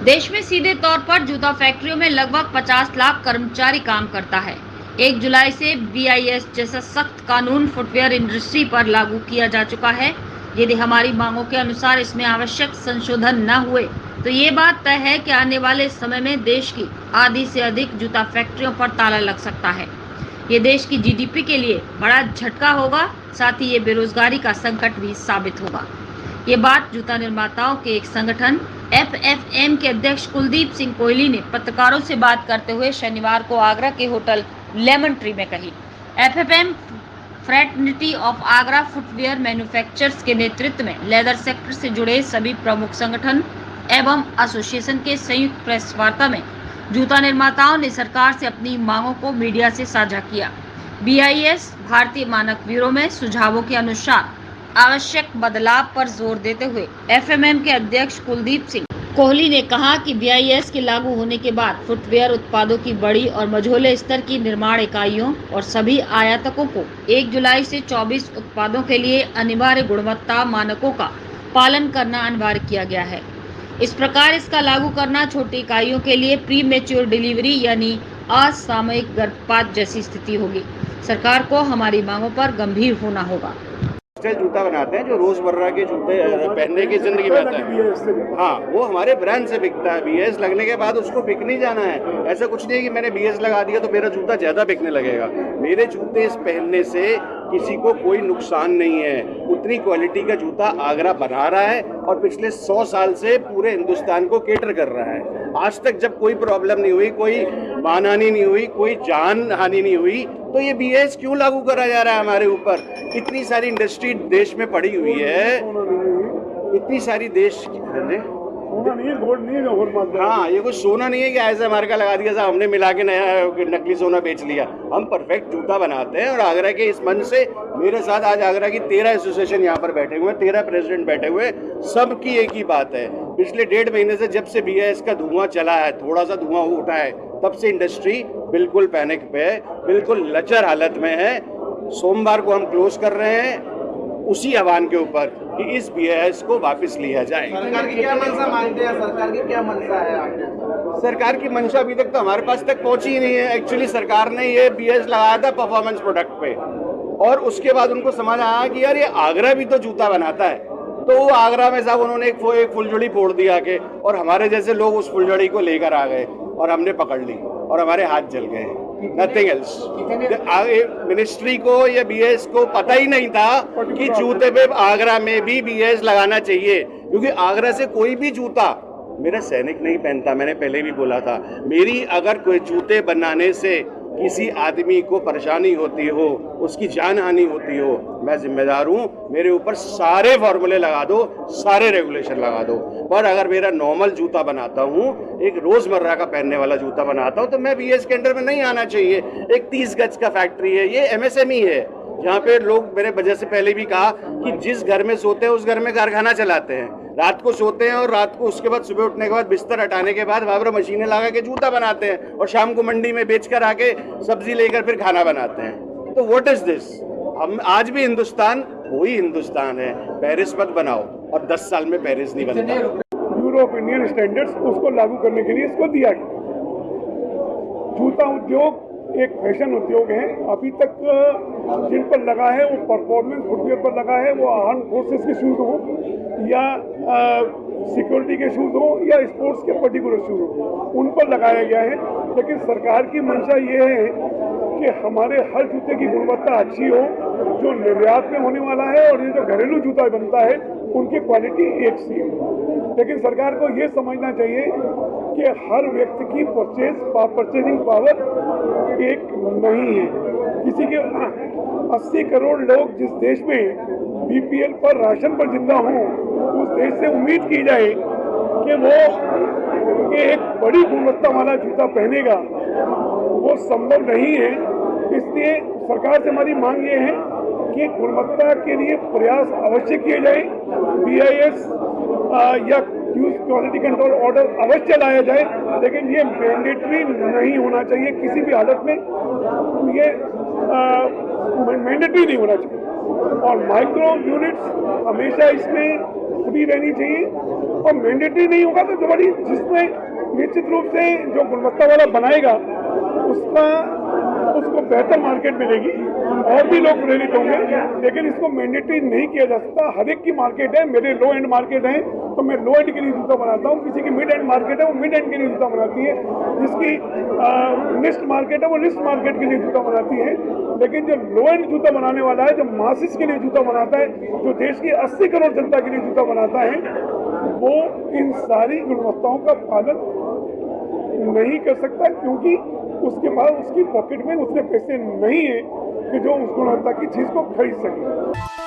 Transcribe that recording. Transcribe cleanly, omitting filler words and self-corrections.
देश में सीधे तौर पर जूता फैक्ट्रियों में लगभग 50 लाख कर्मचारी काम करता है। 1 जुलाई से बीआईएस जैसा सख्त कानून फुटवियर इंडस्ट्री पर लागू किया जा चुका है। यदि हमारी मांगों के अनुसार इसमें आवश्यक संशोधन न हुए तो ये बात तय है कि आने वाले समय में देश की आधी से अधिक जूता फैक्ट्रियों पर ताला लग सकता है। ये देश की जीडीपी के लिए बड़ा झटका होगा, साथ ही ये बेरोजगारी का संकट भी साबित होगा। ये बात जूता निर्माताओं के एक संगठन एफएफएम के अध्यक्ष कुलदीप सिंह कोहली ने पत्रकारों से बात करते हुए शनिवार को आगरा के होटल लेमन ट्री में कही। FFM fraternity of Agra footwear manufacturers के नेतृत्व में लेदर सेक्टर से जुड़े सभी प्रमुख संगठन एवं एसोसिएशन के संयुक्त प्रेस वार्ता में जूता निर्माताओं ने सरकार से अपनी मांगों को मीडिया से साझा किया। बीआईएस भारतीय मानक ब्यूरो में सुझावों के अनुसार आवश्यक बदलाव पर जोर देते हुए एफएमएम के अध्यक्ष कुलदीप सिंह कोहली ने कहा कि बीआईएस के लागू होने के बाद फुटवियर उत्पादों की बड़ी और मझोले स्तर की निर्माण इकाइयों और सभी आयातकों को 1 जुलाई से 24 उत्पादों के लिए अनिवार्य गुणवत्ता मानकों का पालन करना अनिवार्य किया गया है। इस प्रकार इसका लागू करना छोटी इकाइयों के लिए प्री मेच्योर डिलीवरी यानी असामयिक गर्भपात जैसी स्थिति होगी। सरकार को हमारी मांगों पर गंभीर होना होगा। जूता बनाते हैं जो रोजमर्रा के जूते पहनने की जिंदगी में आता है। हाँ, वो हमारे ब्रांड से बिकता है। बीएस लगने के बाद उसको बिक नहीं जाना है। ऐसा कुछ नहीं है कि मैंने बीएस लगा दिया तो मेरा जूता ज्यादा बिकने लगेगा। मेरे जूते इस पहनने से किसी को कोई नुकसान नहीं है। उतनी क्वालिटी का जूता आगरा बना रहा है और पिछले 100 साल से पूरे हिंदुस्तान को केटर कर रहा है। आज तक जब कोई प्रॉब्लम नहीं हुई, कोई मानहानि नहीं हुई, कोई जान हानि नहीं हुई, तो ये बीएस क्यों लागू करा जा रहा है हमारे ऊपर? इतनी सारी इंडस्ट्री देश में पड़ी हुई है, इतनी सारी देश सोना नहीं है, गोल्ड नहीं है। हाँ, ये कुछ सोना नहीं है कि ऐसे मार्का लगा दिया साहब हमने मिला के नया नकली सोना बेच लिया। हम परफेक्ट जूता बनाते हैं और आगरा के इस मंच से मेरे साथ आज आगरा की 13 एसोसिएशन यहाँ पर बैठे हुए हैं, 13 प्रेसिडेंट बैठे हुए, सबकी एक ही बात है। पिछले 1.5 महीने से जब से बीआईएस का धुआं चला है, थोड़ा सा धुआं उठा है, तब से इंडस्ट्री बिल्कुल पैनिक पे है, बिल्कुल लचर हालत में है। सोमवार को हम क्लोज कर रहे हैं उसी आह्वान के ऊपर कि इस बीएस को वापस लिया जाए। सरकार की क्या मंशा मांगते हैं? सरकार की क्या मंशा है? सरकार की मंशा अभी तक तो हमारे पास तक पहुंची ही नहीं है। एक्चुअली सरकार ने ये बीएस लगाया था परफॉर्मेंस प्रोडक्ट पे और उसके बाद उनको समझ आया कि यार ये आगरा भी तो जूता बनाता है, तो वो आगरा में साहब उन्होंने एक फुलझड़ी फोड़ दिया के और हमारे जैसे लोग उस फुलझड़ी को लेकर आ गए और हमने पकड़ ली और हमारे हाथ जल गए। Nothing else. मिनिस्ट्री को या बीएस को पता ही नहीं था कि जूते पे आगरा में भी बीएस लगाना चाहिए, क्योंकि आगरा से कोई भी जूता मेरा सैनिक नहीं पहनता। मैंने पहले भी बोला था, मेरी अगर कोई जूते बनाने से किसी आदमी को परेशानी होती हो, उसकी जान हानि होती हो, मैं जिम्मेदार हूँ। मेरे ऊपर सारे फॉर्मूले लगा दो, सारे रेगुलेशन लगा दो। पर अगर मेरा नॉर्मल जूता बनाता हूँ, एक रोजमर्रा का पहनने वाला जूता बनाता हूँ, तो मैं बीएस के अंडर में नहीं आना चाहिए। एक 30 गज का फैक्ट्री है, ये एमएसएमई है, जहाँ पे लोग, मेरे वजह से पहले भी कहा कि जिस घर में सोते हैं उस घर में कारखाना चलाते हैं। रात को सोते हैं और रात को उसके बाद सुबह उठने के बाद बिस्तर हटाने के बाद वहाँ पर मशीनें लगा के जूता बनाते हैं और शाम को मंडी में बेचकर आके सब्जी लेकर फिर खाना बनाते हैं। तो व्हाट इज दिस? हम आज भी हिंदुस्तान वही हिंदुस्तान है। पेरिस मत बनाओ और 10 साल में पेरिस नहीं बनता। ब्यूरो ऑफ इंडियन स्टैंडर्ड्स उसको लागू करने के लिए इसको दिया गया। जूता उद्योग एक फैशन उद्योग है। अभी तक जिन पर लगा है वो परफॉर्मेंस फुटवियर पर लगा है, वो आर्म फोर्सेस के शूज हो या सिक्योरिटी के शूज हो या स्पोर्ट्स के पर्टिकुलर शूज हो, उन पर लगाया गया है। लेकिन सरकार की मंशा ये है कि हमारे हर जूते की गुणवत्ता अच्छी हो, जो निर्यात में होने वाला है और ये जो घरेलू जूता बनता है उनकी क्वालिटी एक सी हो। लेकिन सरकार को ये समझना चाहिए कि हर व्यक्ति की परचेजिंग पावर एक नहीं है। किसी के 80 करोड़ लोग जिस देश में बीपीएल पर राशन पर जिंदा हों, उस देश से उम्मीद की जाए कि वो एक बड़ी गुणवत्ता वाला जूता पहनेगा, वो संभव नहीं है। इसलिए सरकार से हमारी मांग ये है कि गुणवत्ता के लिए प्रयास अवश्य किए जाए। बीआईएस या क्वालिटी कंट्रोल ऑर्डर अवश्य लाया जाए, लेकिन ये मैंडेटरी नहीं होना चाहिए किसी भी हालत में। ये मैंडेटरी नहीं होना चाहिए और माइक्रो यूनिट्स हमेशा इसमें खुली रहनी चाहिए और मैंडेटरी नहीं होगा तो जो बड़ी जिसमें निश्चित रूप से जो गुणवत्ता वाला बनाएगा उसको बेहतर मार्केट मिलेगी और भी लोग प्रेरित होंगे, लेकिन इसको मैंडेटरी नहीं किया जा सकता। हर एक की मार्केट है, मेरे लो एंड मार्केट है तो मैं लो एंड के लिए जूता बनाता हूँ, किसी की मिड एंड मार्केट है वो मिड एंड के लिए जूता बनाती है, जिसकी लिस्ट मार्केट है वो लिस्ट मार्केट के लिए जूता बनाती है। लेकिन जो लो एंड जूता बनाने वाला है, जो मासिस के लिए जूता बनाता है, जो देश की 80 करोड़ जनता के लिए जूता बनाता है, वो इन सारी गुणवत्ताओं का पालन नहीं कर सकता, क्योंकि उसके बाद उसकी पॉकेट में उतने पैसे नहीं है कि जो उस गुणवत्ता की चीज को खरीद सके।